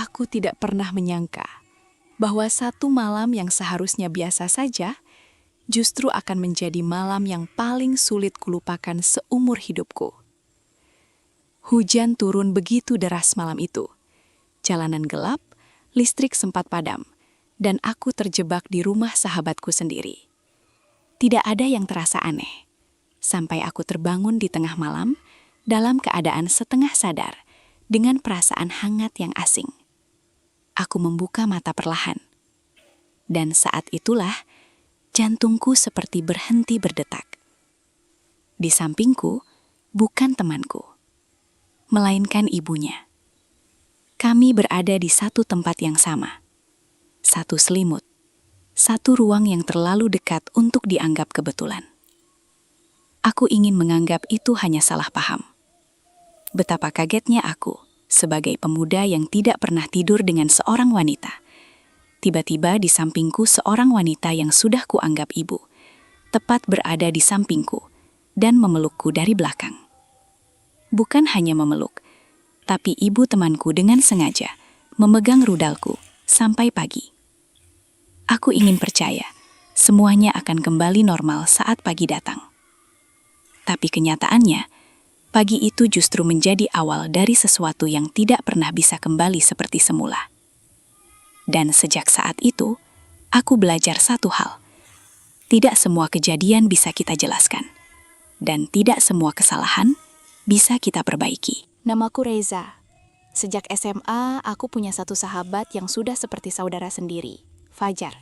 Aku tidak pernah menyangka bahwa satu malam yang seharusnya biasa saja, justru akan menjadi malam yang paling sulit kulupakan seumur hidupku. Hujan turun begitu deras malam itu. Jalanan gelap, listrik sempat padam, dan aku terjebak di rumah sahabatku sendiri. Tidak ada yang terasa aneh, sampai aku terbangun di tengah malam dalam keadaan setengah sadar dengan perasaan hangat yang asing. Aku membuka mata perlahan, dan saat itulah jantungku seperti berhenti berdetak. Di sampingku bukan temanku, melainkan ibunya. Kami berada di satu tempat yang sama, satu selimut, satu ruang yang terlalu dekat untuk dianggap kebetulan. Aku ingin menganggap itu hanya salah paham. Betapa kagetnya aku sebagai pemuda yang tidak pernah tidur dengan seorang wanita. Tiba-tiba di sampingku seorang wanita yang sudah kuanggap ibu, tepat berada di sampingku dan memelukku dari belakang. Bukan hanya memeluk, tapi ibu temanku dengan sengaja memegang rudalku sampai pagi. Aku ingin percaya semuanya akan kembali normal saat pagi datang. Tapi kenyataannya, pagi itu justru menjadi awal dari sesuatu yang tidak pernah bisa kembali seperti semula. Dan sejak saat itu, aku belajar satu hal. Tidak semua kejadian bisa kita jelaskan. Dan tidak semua kesalahan bisa kita perbaiki. Namaku Reza. Sejak SMA, aku punya satu sahabat yang sudah seperti saudara sendiri, Fajar.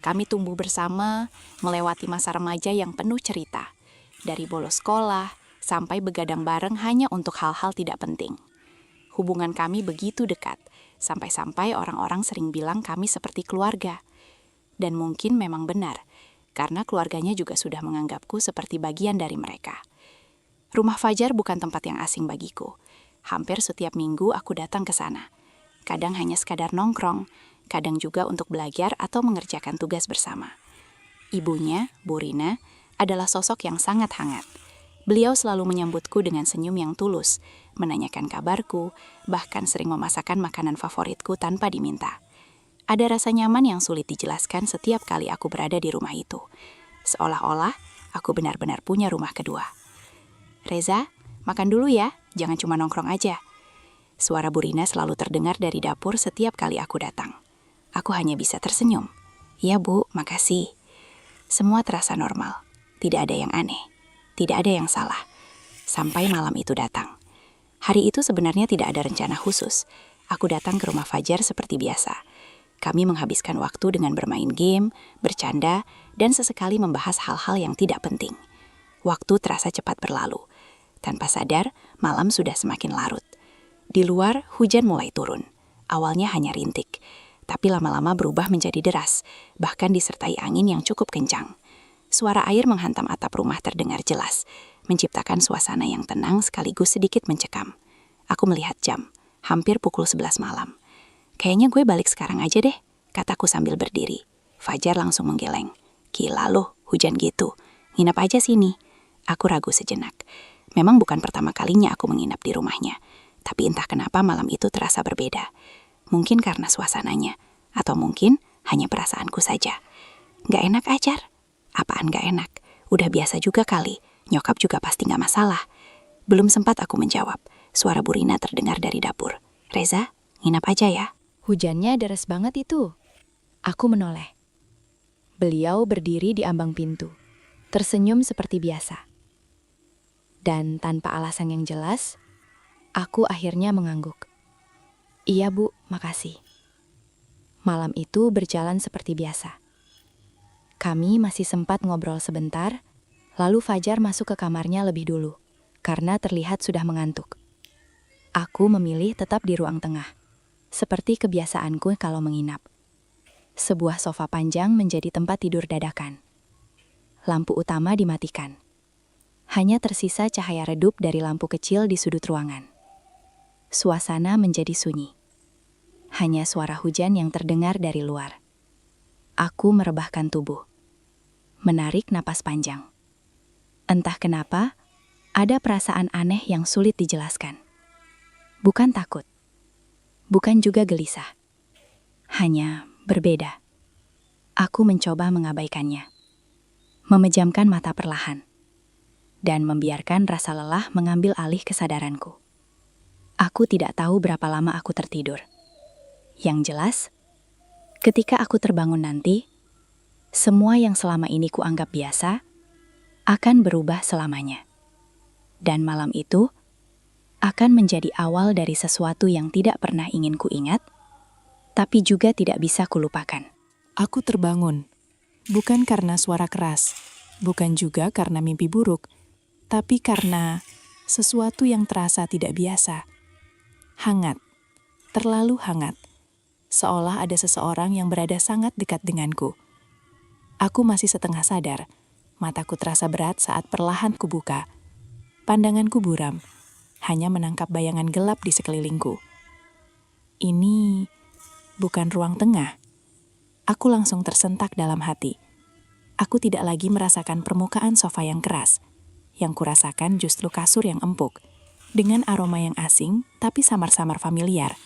Kami tumbuh bersama, melewati masa remaja yang penuh cerita. Dari bolos sekolah, sampai begadang bareng hanya untuk hal-hal tidak penting. Hubungan kami begitu dekat, sampai-sampai orang-orang sering bilang kami seperti keluarga. Dan mungkin memang benar, karena keluarganya juga sudah menganggapku seperti bagian dari mereka. Rumah Fajar bukan tempat yang asing bagiku. Hampir setiap minggu aku datang ke sana. Kadang hanya sekadar nongkrong, kadang juga untuk belajar atau mengerjakan tugas bersama. Ibunya, Bu Rina, adalah sosok yang sangat hangat. Beliau selalu menyambutku dengan senyum yang tulus, menanyakan kabarku, bahkan sering memasakkan makanan favoritku tanpa diminta. Ada rasa nyaman yang sulit dijelaskan setiap kali aku berada di rumah itu. Seolah-olah aku benar-benar punya rumah kedua. Reza, makan dulu ya, jangan cuma nongkrong aja. Suara Bu Rina selalu terdengar dari dapur setiap kali aku datang. Aku hanya bisa tersenyum. Ya Bu, makasih. Semua terasa normal. Tidak ada yang aneh. Tidak ada yang salah. Sampai malam itu datang. Hari itu sebenarnya tidak ada rencana khusus. Aku datang ke rumah Fajar seperti biasa. Kami menghabiskan waktu dengan bermain game, bercanda, dan sesekali membahas hal-hal yang tidak penting. Waktu terasa cepat berlalu. Tanpa sadar, malam sudah semakin larut. Di luar, hujan mulai turun. Awalnya hanya rintik, tapi lama-lama berubah menjadi deras, bahkan disertai angin yang cukup kencang. Suara air menghantam atap rumah terdengar jelas, menciptakan suasana yang tenang sekaligus sedikit mencekam. Aku melihat jam, hampir pukul 11 malam. Kayaknya gue balik sekarang aja deh, kataku sambil berdiri. Fajar langsung menggeleng. Gila loh, hujan gitu. Nginap aja sini. Aku ragu sejenak. Memang bukan pertama kalinya aku menginap di rumahnya. Tapi entah kenapa malam itu terasa berbeda. Mungkin karena suasananya. Atau mungkin hanya perasaanku saja. Gak enak Ajar. Apaan gak enak? Udah biasa juga kali. Nyokap juga pasti gak masalah. Belum sempat aku menjawab. Suara Bu Rina terdengar dari dapur. Reza, nginap aja ya. Hujannya deras banget itu. Aku menoleh. Beliau berdiri di ambang pintu, tersenyum seperti biasa. Dan tanpa alasan yang jelas, aku akhirnya mengangguk. Iya Bu, makasih. Malam itu berjalan seperti biasa. Kami masih sempat ngobrol sebentar, lalu Fajar masuk ke kamarnya lebih dulu, karena terlihat sudah mengantuk. Aku memilih tetap di ruang tengah, seperti kebiasaanku kalau menginap. Sebuah sofa panjang menjadi tempat tidur dadakan. Lampu utama dimatikan. Hanya tersisa cahaya redup dari lampu kecil di sudut ruangan. Suasana menjadi sunyi. Hanya suara hujan yang terdengar dari luar. Aku merebahkan tubuh. Menarik napas panjang. Entah kenapa, ada perasaan aneh yang sulit dijelaskan. Bukan takut. bukan juga gelisah. Hanya berbeda. Aku mencoba mengabaikannya, memejamkan mata perlahan, dan membiarkan rasa lelah mengambil alih kesadaranku. Aku tidak tahu berapa lama aku tertidur. Yang jelas, ketika aku terbangun nanti, semua yang selama ini kuanggap biasa akan berubah selamanya. Dan malam itu akan menjadi awal dari sesuatu yang tidak pernah ingin kuingat, tapi juga tidak bisa kulupakan. Aku terbangun, bukan karena suara keras, bukan juga karena mimpi buruk, tapi karena sesuatu yang terasa tidak biasa. Hangat, terlalu hangat, seolah ada seseorang yang berada sangat dekat denganku. Aku masih setengah sadar, mataku terasa berat saat perlahan kubuka. Pandanganku buram, hanya menangkap bayangan gelap di sekelilingku. Ini bukan ruang tengah. Aku langsung tersentak dalam hati. Aku tidak lagi merasakan permukaan sofa yang keras. Yang kurasakan justru kasur yang empuk, dengan aroma yang asing tapi samar-samar familiar.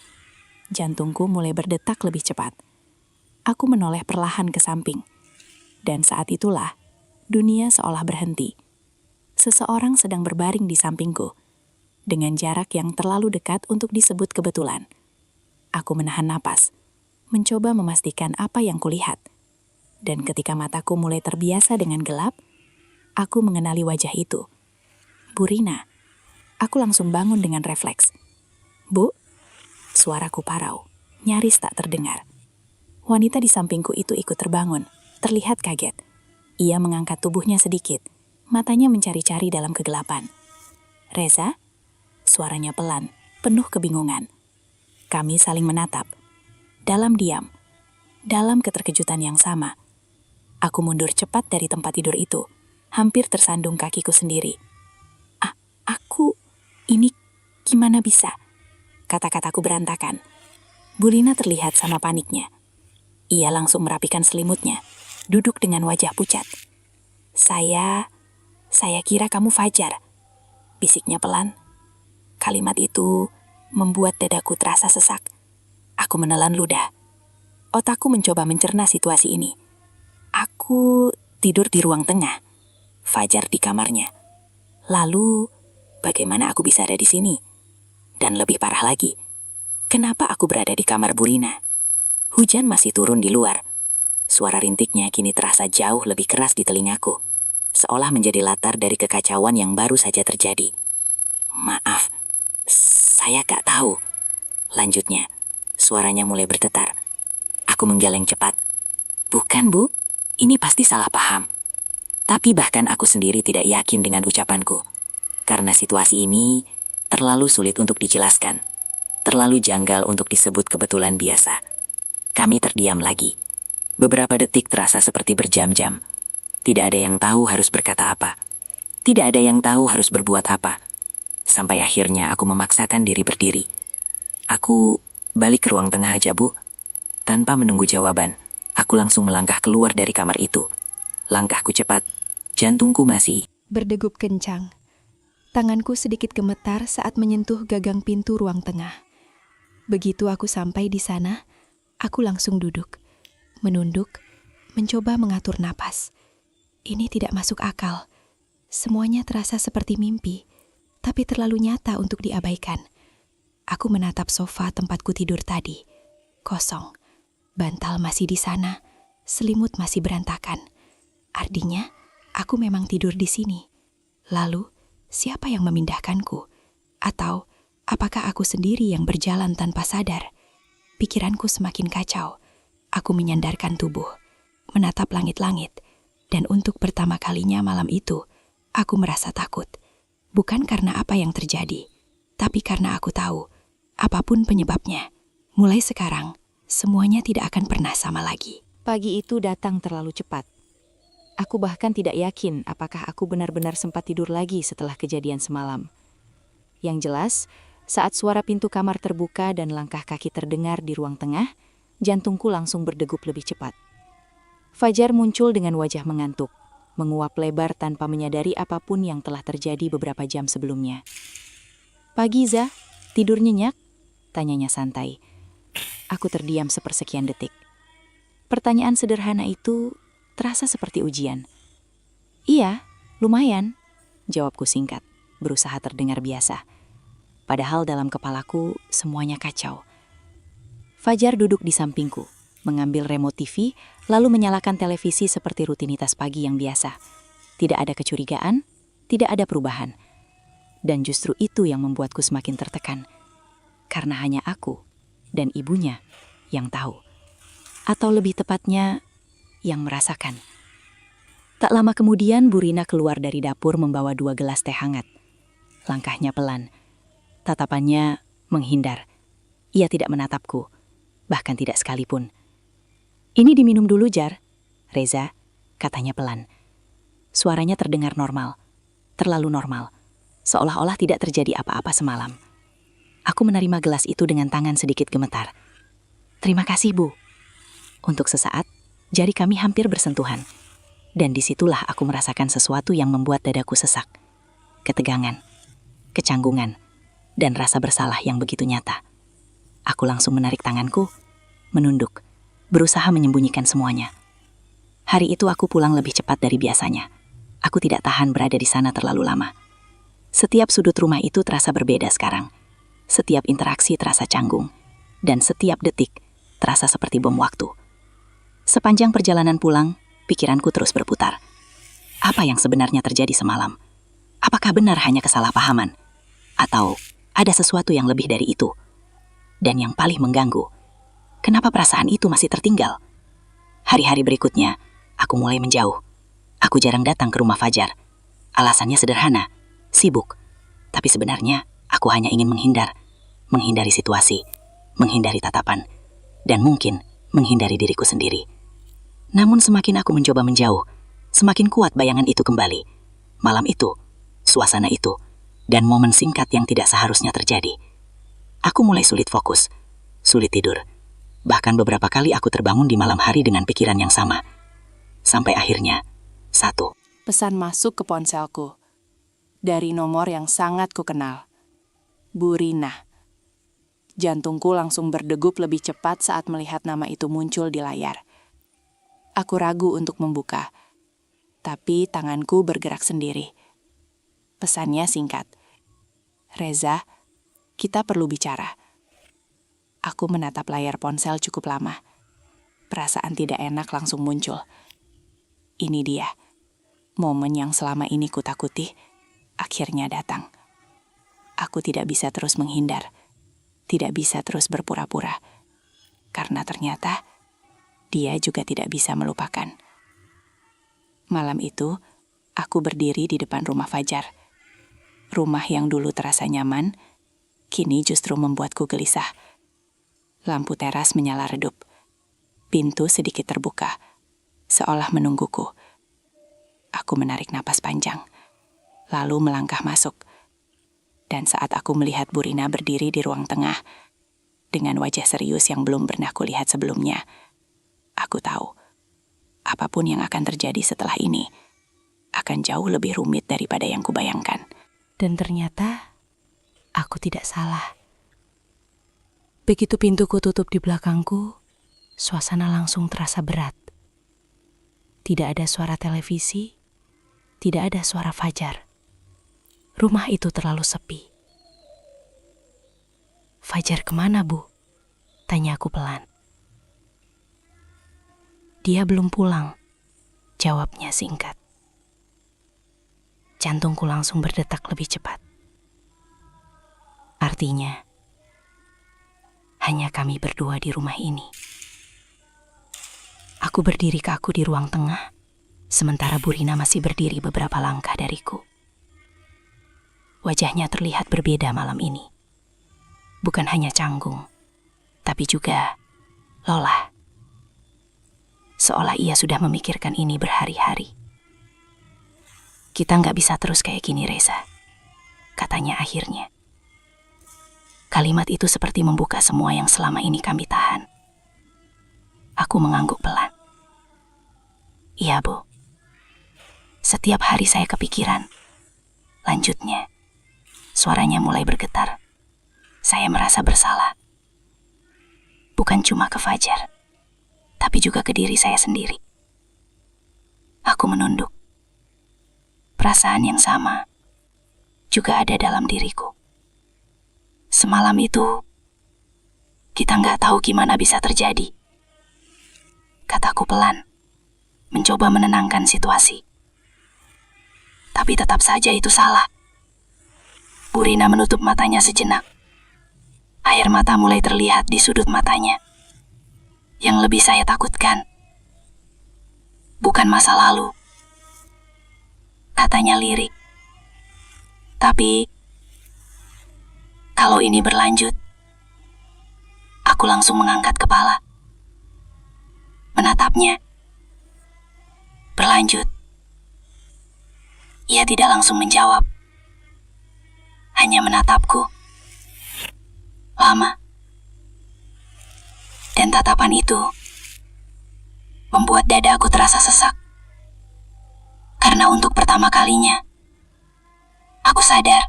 Jantungku mulai berdetak lebih cepat. Aku menoleh perlahan ke samping. Dan saat itulah, dunia seolah berhenti. Seseorang sedang berbaring di sampingku, dengan jarak yang terlalu dekat untuk disebut kebetulan. Aku menahan napas, mencoba memastikan apa yang kulihat. Dan ketika mataku mulai terbiasa dengan gelap, aku mengenali wajah itu. Bu Rina. Aku langsung bangun dengan refleks. Bu, suaraku parau, nyaris tak terdengar. Wanita di sampingku itu ikut terbangun, terlihat kaget. Ia mengangkat tubuhnya sedikit, matanya mencari-cari dalam kegelapan. Reza? Suaranya pelan, penuh kebingungan. Kami saling menatap. Dalam diam, dalam keterkejutan yang sama. Aku mundur cepat dari tempat tidur itu, hampir tersandung kakiku sendiri. Ini gimana bisa? Kata-kataku berantakan. Bu Lina terlihat sama paniknya. Ia langsung merapikan selimutnya, duduk dengan wajah pucat. Saya kira kamu Fajar, bisiknya pelan. Kalimat itu membuat dadaku terasa sesak. Aku menelan ludah. Otakku mencoba mencerna situasi ini. Aku tidur di ruang tengah, Fajar di kamarnya. Lalu, bagaimana aku bisa ada di sini? Dan lebih parah lagi, kenapa aku berada di kamar Bu Rina? Hujan masih turun di luar. Suara rintiknya kini terasa jauh lebih keras di telingaku, seolah menjadi latar dari kekacauan yang baru saja terjadi. Maaf, saya gak tahu. Lanjutnya, suaranya mulai bergetar. Aku menggeleng cepat. Bukan, Bu. Ini pasti salah paham. Tapi bahkan aku sendiri tidak yakin dengan ucapanku. Karena situasi ini terlalu sulit untuk dijelaskan. Terlalu janggal untuk disebut kebetulan biasa. Kami terdiam lagi. Beberapa detik terasa seperti berjam-jam. Tidak ada yang tahu harus berkata apa. Tidak ada yang tahu harus berbuat apa. Sampai akhirnya aku memaksakan diri berdiri. Aku balik ke ruang tengah aja, Bu. Tanpa menunggu jawaban, aku langsung melangkah keluar dari kamar itu. Langkahku cepat, jantungku masih berdegup kencang. Tanganku sedikit gemetar saat menyentuh gagang pintu ruang tengah. Begitu aku sampai di sana, aku langsung duduk, menunduk, mencoba mengatur napas. Ini tidak masuk akal. Semuanya terasa seperti mimpi, tapi terlalu nyata untuk diabaikan. Aku menatap sofa tempatku tidur tadi. Kosong. Bantal masih di sana. Selimut masih berantakan. Artinya, aku memang tidur di sini. Lalu, siapa yang memindahkanku? Atau, apakah aku sendiri yang berjalan tanpa sadar? Pikiranku semakin kacau. Aku menyandarkan tubuh, menatap langit-langit. Dan untuk pertama kalinya malam itu, aku merasa takut. Bukan karena apa yang terjadi, tapi karena aku tahu, apapun penyebabnya, mulai sekarang, semuanya tidak akan pernah sama lagi. Pagi itu datang terlalu cepat. Aku bahkan tidak yakin apakah aku benar-benar sempat tidur lagi setelah kejadian semalam. Yang jelas, saat suara pintu kamar terbuka dan langkah kaki terdengar di ruang tengah, jantungku langsung berdegup lebih cepat. Fajar muncul dengan wajah mengantuk, menguap lebar tanpa menyadari apapun yang telah terjadi beberapa jam sebelumnya. "Pagi, Za, tidur nyenyak?" tanyanya santai. Aku terdiam sepersekian detik. Pertanyaan sederhana itu terasa seperti ujian. Iya, lumayan, jawabku singkat, berusaha terdengar biasa. Padahal dalam kepalaku semuanya kacau. Fajar duduk di sampingku, mengambil remote TV, lalu menyalakan televisi seperti rutinitas pagi yang biasa. Tidak ada kecurigaan, tidak ada perubahan. Dan justru itu yang membuatku semakin tertekan. Karena hanya aku dan ibunya yang tahu. Atau lebih tepatnya, yang merasakan. Tak lama kemudian, Bu Rina keluar dari dapur membawa 2 gelas teh hangat. Langkahnya pelan. Tatapannya menghindar. Ia tidak menatapku, bahkan tidak sekalipun. Ini diminum dulu, Jar. Reza, katanya pelan. Suaranya terdengar normal, terlalu normal. Seolah-olah tidak terjadi apa-apa semalam. Aku menerima gelas itu dengan tangan sedikit gemetar. Terima kasih, Bu. Untuk sesaat, jari kami hampir bersentuhan. Dan disitulah aku merasakan sesuatu yang membuat dadaku sesak. Ketegangan, kecanggungan, dan rasa bersalah yang begitu nyata. Aku langsung menarik tanganku, menunduk, berusaha menyembunyikan semuanya. Hari itu aku pulang lebih cepat dari biasanya. Aku tidak tahan berada di sana terlalu lama. Setiap sudut rumah itu terasa berbeda sekarang. Setiap interaksi terasa canggung. Dan setiap detik terasa seperti bom waktu. Sepanjang perjalanan pulang, pikiranku terus berputar. Apa yang sebenarnya terjadi semalam? Apakah benar hanya kesalahpahaman? Atau ada sesuatu yang lebih dari itu? Dan yang paling mengganggu, kenapa perasaan itu masih tertinggal? Hari-hari berikutnya, aku mulai menjauh. Aku jarang datang ke rumah Fajar. Alasannya sederhana, sibuk. Tapi sebenarnya, aku hanya ingin menghindar. Menghindari situasi, menghindari tatapan, dan mungkin menghindari diriku sendiri. Namun semakin aku mencoba menjauh, semakin kuat bayangan itu kembali. Malam itu, suasana itu, dan momen singkat yang tidak seharusnya terjadi. Aku mulai sulit fokus, sulit tidur. Bahkan beberapa kali aku terbangun di malam hari dengan pikiran yang sama. Sampai akhirnya, pesan masuk ke ponselku. Dari nomor yang sangat kukenal. Bu Rina. Jantungku langsung berdegup lebih cepat saat melihat nama itu muncul di layar. Aku ragu untuk membuka, tapi tanganku bergerak sendiri. Pesannya singkat. Reza, kita perlu bicara. Aku menatap layar ponsel cukup lama. Perasaan tidak enak langsung muncul. Ini dia. Momen yang selama ini kutakuti, akhirnya datang. Aku tidak bisa terus menghindar. Tidak bisa terus berpura-pura. Karena ternyata, dia juga tidak bisa melupakan. Malam itu, aku berdiri di depan rumah Fajar. Rumah yang dulu terasa nyaman, kini justru membuatku gelisah. Lampu teras menyala redup. Pintu sedikit terbuka, seolah menungguku. Aku menarik napas panjang, lalu melangkah masuk. Dan saat aku melihat Bu Rina berdiri di ruang tengah, dengan wajah serius yang belum pernah kulihat sebelumnya, aku tahu, apapun yang akan terjadi setelah ini, akan jauh lebih rumit daripada yang kubayangkan. Dan ternyata, aku tidak salah. Begitu pintuku tutup di belakangku, suasana langsung terasa berat. Tidak ada suara televisi, tidak ada suara Fajar. Rumah itu terlalu sepi. Fajar kemana, Bu? Tanya aku pelan. Dia belum pulang, jawabnya singkat. Jantungku langsung berdetak lebih cepat. Artinya, hanya kami berdua di rumah ini. Aku berdiri kaku di ruang tengah, sementara Bu Rina masih berdiri beberapa langkah dariku. Wajahnya terlihat berbeda malam ini. Bukan hanya canggung, tapi juga lelah. Seolah ia sudah memikirkan ini berhari-hari. Kita nggak bisa terus kayak gini, Reza, katanya akhirnya. Kalimat itu seperti membuka semua yang selama ini kami tahan. Aku mengangguk pelan. Iya, Bu. Setiap hari saya kepikiran. Lanjutnya, suaranya mulai bergetar. Saya merasa bersalah. Bukan cuma ke Fajar, tapi juga ke diri saya sendiri. Aku menunduk. Perasaan yang sama juga ada dalam diriku. Semalam itu, kita nggak tahu gimana bisa terjadi. Kataku pelan, mencoba menenangkan situasi. Tapi tetap saja itu salah. Bu Rina menutup matanya sejenak. Air mata mulai terlihat di sudut matanya. Yang lebih saya takutkan, bukan masa lalu. Katanya lirik. Tapi, kalau ini berlanjut, aku langsung mengangkat kepala. Menatapnya. Berlanjut. Ia tidak langsung menjawab. Hanya menatapku. Lama. Dan tatapan itu membuat dadaku terasa sesak. Karena untuk pertama kalinya, aku sadar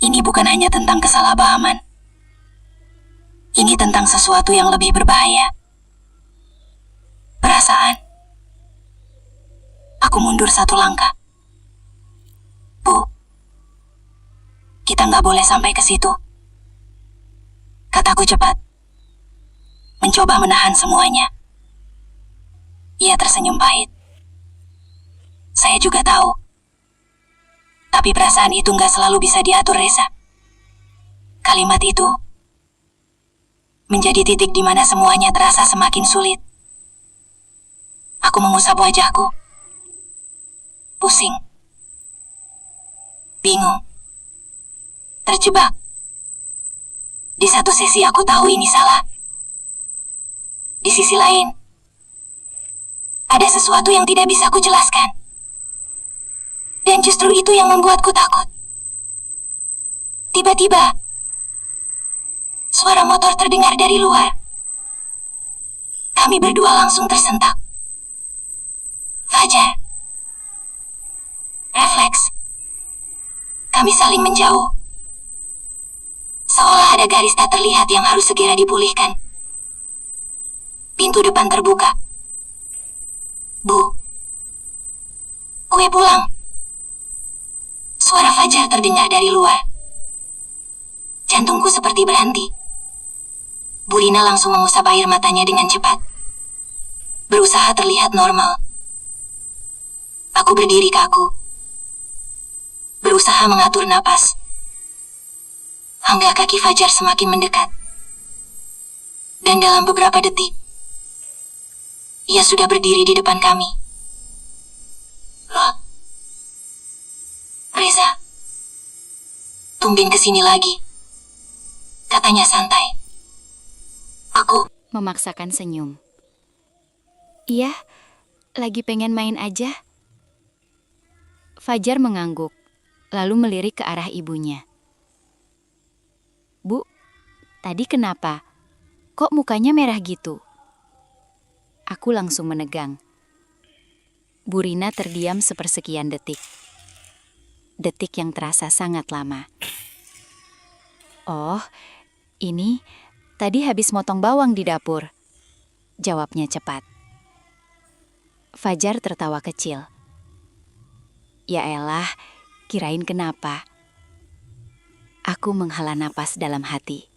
ini bukan hanya tentang kesalahpahaman. Ini tentang sesuatu yang lebih berbahaya. Perasaan. Aku mundur satu langkah. Bu, kita nggak boleh sampai ke situ. Kataku cepat. Mencoba menahan semuanya. Ia tersenyum pahit. Saya juga tahu. Tapi perasaan itu nggak selalu bisa diatur, Reza. Kalimat itu menjadi titik di mana semuanya terasa semakin sulit. Aku mengusap wajahku. Pusing. Bingung. Terjebak. Di satu sisi aku tahu ini salah. Di sisi lain, ada sesuatu yang tidak bisa kujelaskan. Dan justru itu yang membuatku takut. Tiba-tiba, suara motor terdengar dari luar. Kami berdua langsung tersentak. Fajar. Refleks. Kami saling menjauh. Seolah ada garis tak terlihat yang harus segera dipulihkan. Pintu depan terbuka. Bu. Kue pulang. Suara Fajar terdengar dari luar. Jantungku seperti berhenti. Bu Rina langsung mengusap air matanya dengan cepat. Berusaha terlihat normal. Aku berdiri kaku. Berusaha mengatur napas. Hingga kaki Fajar semakin mendekat. Dan dalam beberapa detik, ia sudah berdiri di depan kami. Loh, Reza, tumben kesini lagi. Katanya santai. Aku Memaksakan senyum. Iya, lagi pengen main aja. Fajar mengangguk, lalu melirik ke arah ibunya. Bu, tadi kenapa? Kok mukanya merah gitu? Aku langsung menegang. Bu Rina terdiam sepersekian detik. Detik yang terasa sangat lama. Oh, ini tadi habis motong bawang di dapur. Jawabnya cepat. Fajar tertawa kecil. Ya elah, kirain kenapa? Aku menghela napas dalam hati.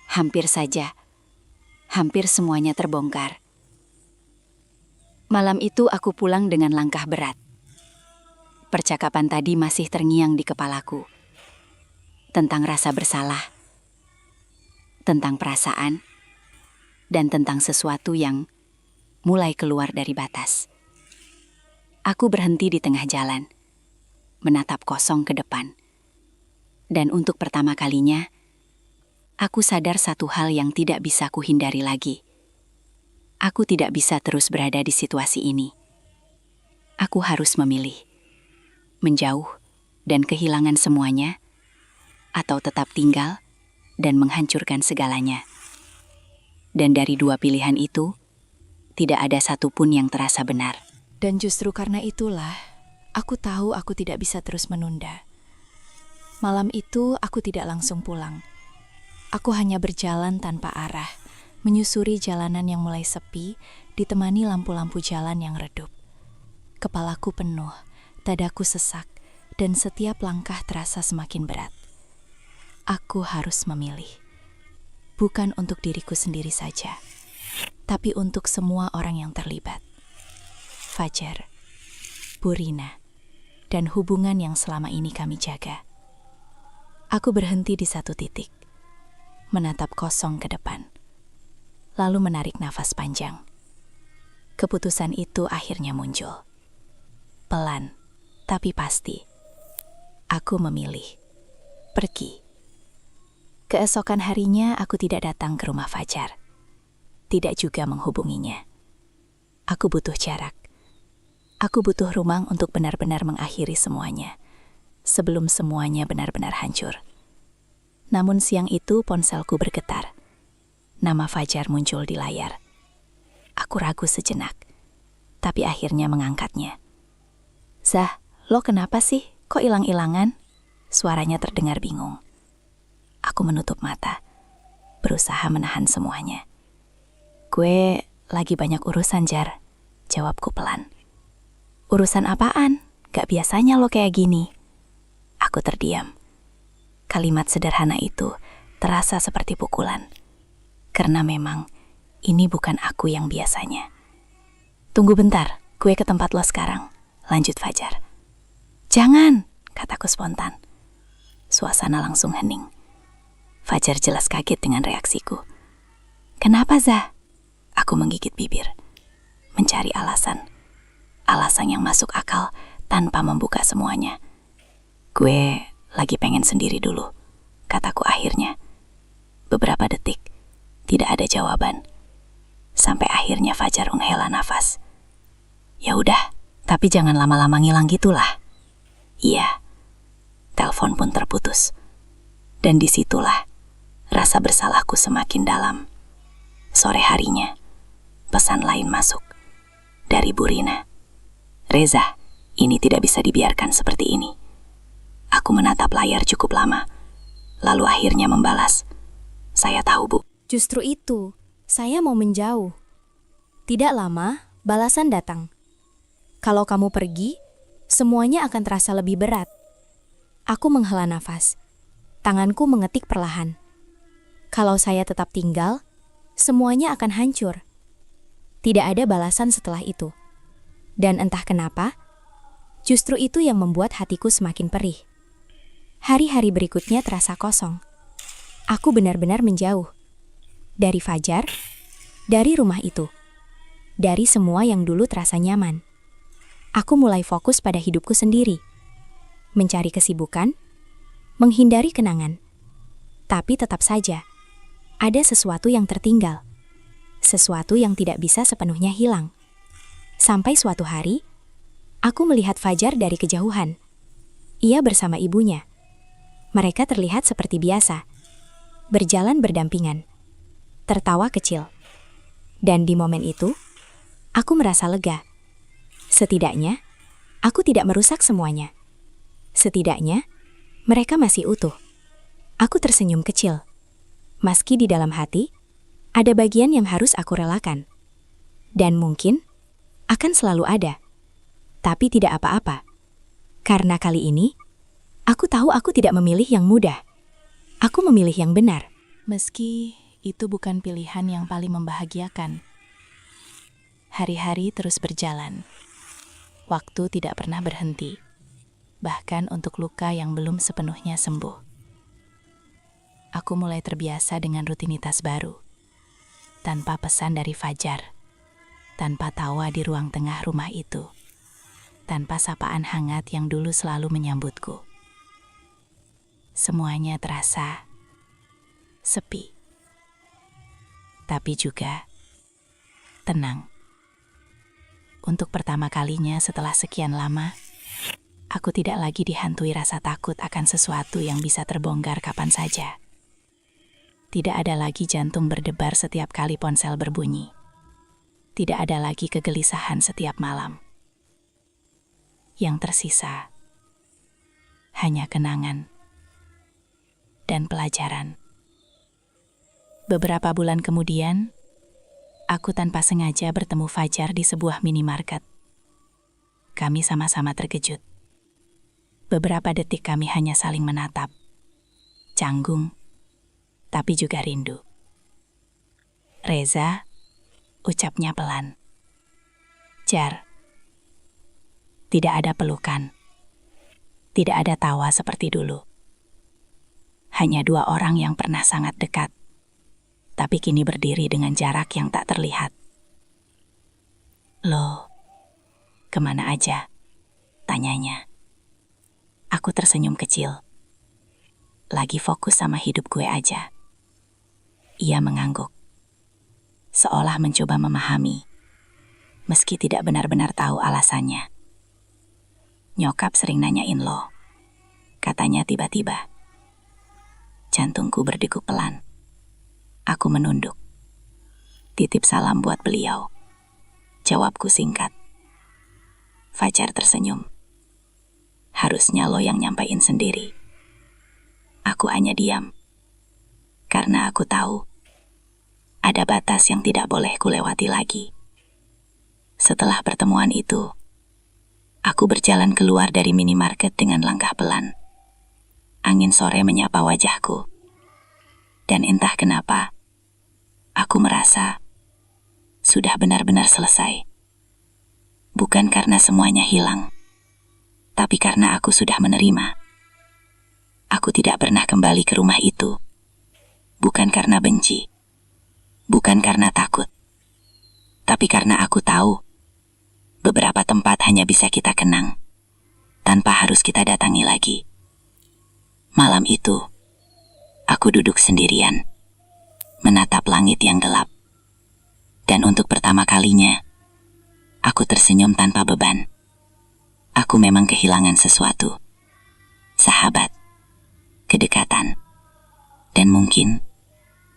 Hampir saja. Hampir semuanya terbongkar. Malam itu aku pulang dengan langkah berat. Percakapan tadi masih terngiang di kepalaku. Tentang rasa bersalah. Tentang perasaan. Dan tentang sesuatu yang mulai keluar dari batas. Aku berhenti di tengah jalan, menatap kosong ke depan. Dan untuk pertama kalinya, aku sadar satu hal yang tidak bisa kuhindari lagi. Aku tidak bisa terus berada di situasi ini. Aku harus memilih. Menjauh dan kehilangan semuanya, atau tetap tinggal dan menghancurkan segalanya. Dan dari dua pilihan itu, tidak ada satupun yang terasa benar. Dan justru karena itulah, aku tahu aku tidak bisa terus menunda. Malam itu aku tidak langsung pulang. Aku hanya berjalan tanpa arah, menyusuri jalanan yang mulai sepi, ditemani lampu-lampu jalan yang redup. Kepalaku penuh, dadaku sesak, dan setiap langkah terasa semakin berat. Aku harus memilih. Bukan untuk diriku sendiri saja, tapi untuk semua orang yang terlibat. Fajar, Burina, dan hubungan yang selama ini kami jaga. Aku berhenti di satu titik, menatap kosong ke depan, lalu menarik nafas panjang. Keputusan itu akhirnya muncul. Pelan, tapi pasti. Aku memilih. Pergi. Keesokan harinya aku tidak datang ke rumah Fajar. Tidak juga menghubunginya. Aku butuh jarak. Aku butuh ruang untuk benar-benar mengakhiri semuanya, sebelum semuanya benar-benar hancur. Namun siang itu ponselku bergetar. Nama Fajar muncul di layar. Aku ragu sejenak, tapi akhirnya mengangkatnya. "Zah, lo kenapa sih? Kok hilang-hilangan?" Suaranya terdengar bingung. Aku menutup mata, berusaha menahan semuanya. "Gue lagi banyak urusan, Jar," jawabku pelan. "Urusan apaan? Gak biasanya lo kayak gini." Aku terdiam. Kalimat sederhana itu terasa seperti pukulan. Karena memang ini bukan aku yang biasanya. "Tunggu bentar, gue ke tempat lo sekarang," lanjut Fajar. "Jangan," kataku spontan. Suasana langsung hening. Fajar jelas kaget dengan reaksiku. "Kenapa, Zah?" Aku menggigit bibir, mencari alasan. Alasan yang masuk akal tanpa membuka semuanya. "Gue lagi pengen sendiri dulu," kataku akhirnya. Beberapa detik, tidak ada jawaban. Sampai akhirnya Fajar menghela nafas. "Ya udah, tapi jangan lama-lama ngilang gitulah." Iya. Telepon pun terputus. Dan disitulah rasa bersalahku semakin dalam. Sore harinya, pesan lain masuk. Dari Burina. "Reza, ini tidak bisa dibiarkan seperti ini." Aku menatap layar cukup lama, lalu akhirnya membalas. "Saya tahu, Bu." Justru itu, saya mau menjauh. Tidak lama, balasan datang. "Kalau kamu pergi, semuanya akan terasa lebih berat." Aku menghela nafas. Tanganku mengetik perlahan. Kalau saya tetap tinggal, semuanya akan hancur. Tidak ada balasan setelah itu. Dan entah kenapa, justru itu yang membuat hatiku semakin perih. Hari-hari berikutnya terasa kosong. Aku benar-benar menjauh. Dari Fajar, dari rumah itu, dari semua yang dulu terasa nyaman. Aku mulai fokus pada hidupku sendiri. Mencari kesibukan, menghindari kenangan. Tapi tetap saja, ada sesuatu yang tertinggal. Sesuatu yang tidak bisa sepenuhnya hilang. Sampai suatu hari, aku melihat Fajar dari kejauhan. Ia bersama ibunya. Mereka terlihat seperti biasa, berjalan berdampingan, tertawa kecil. Dan di momen itu, aku merasa lega. Setidaknya, aku tidak merusak semuanya. Setidaknya, mereka masih utuh. Aku tersenyum kecil. Meski di dalam hati, ada bagian yang harus aku relakan. Dan mungkin akan selalu ada. Tapi tidak apa-apa. Karena kali ini, aku tahu aku tidak memilih yang mudah. Aku memilih yang benar. Meski itu bukan pilihan yang paling membahagiakan. Hari-hari terus berjalan. Waktu tidak pernah berhenti. Bahkan untuk luka yang belum sepenuhnya sembuh. Aku mulai terbiasa dengan rutinitas baru. Tanpa pesan dari Fajar. Tanpa tawa di ruang tengah rumah itu. Tanpa sapaan hangat yang dulu selalu menyambutku. Semuanya terasa sepi. Tapi juga tenang. Untuk pertama kalinya setelah sekian lama, aku tidak lagi dihantui rasa takut akan sesuatu yang bisa terbongkar kapan saja. Tidak ada lagi jantung berdebar setiap kali ponsel berbunyi. Tidak ada lagi kegelisahan setiap malam. Yang tersisa hanya kenangan dan pelajaran. Beberapa bulan kemudian, aku tanpa sengaja bertemu Fajar di sebuah minimarket. Kami sama-sama terkejut. Beberapa detik kami hanya saling menatap. Canggung, tapi juga rindu. Reza, ucapnya pelan. Jar, tidak ada pelukan. Tidak ada tawa seperti dulu. Hanya dua orang yang pernah sangat dekat, tapi kini berdiri dengan jarak yang tak terlihat. Loh, kemana aja? Tanyanya. Aku tersenyum kecil. Lagi fokus sama hidup gue aja. Ia mengangguk. Seolah mencoba memahami, meski tidak benar-benar tahu alasannya. Nyokap sering nanyain lo, katanya tiba-tiba. Jantungku berdegup pelan. Aku menunduk. Titip salam buat beliau. Jawabku singkat. Fajar tersenyum. Harusnya lo yang nyampein sendiri. Aku hanya diam. Karena aku tahu ada batas yang tidak boleh kulewati lagi. Setelah pertemuan itu, aku berjalan keluar dari minimarket dengan langkah pelan. Angin sore menyapa wajahku. Dan entah kenapa, aku merasa sudah benar-benar selesai. Bukan karena semuanya hilang, tapi karena aku sudah menerima. Aku tidak pernah kembali ke rumah itu. Bukan karena benci, bukan karena takut, tapi karena aku tahu beberapa tempat hanya bisa kita kenang tanpa harus kita datangi lagi. Malam itu, aku duduk sendirian, menatap langit yang gelap. Dan untuk pertama kalinya, aku tersenyum tanpa beban. Aku memang kehilangan sesuatu. Sahabat, kedekatan, dan mungkin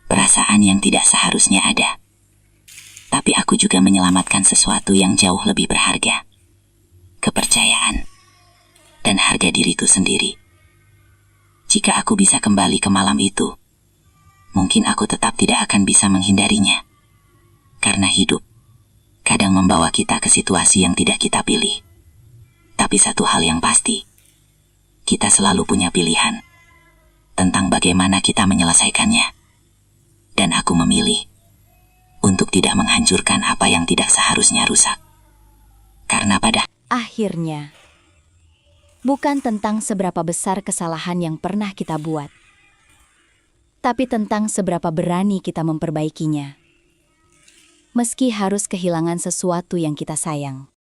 perasaan yang tidak seharusnya ada. Tapi aku juga menyelamatkan sesuatu yang jauh lebih berharga. Kepercayaan, dan harga diriku sendiri. Jika aku bisa kembali ke malam itu, mungkin aku tetap tidak akan bisa menghindarinya. Karena hidup kadang membawa kita ke situasi yang tidak kita pilih. Tapi satu hal yang pasti, kita selalu punya pilihan tentang bagaimana kita menyelesaikannya. Dan aku memilih untuk tidak menghancurkan apa yang tidak seharusnya rusak. Karena pada Akhirnya, bukan tentang seberapa besar kesalahan yang pernah kita buat, tapi tentang seberapa berani kita memperbaikinya. Meski harus kehilangan sesuatu yang kita sayang.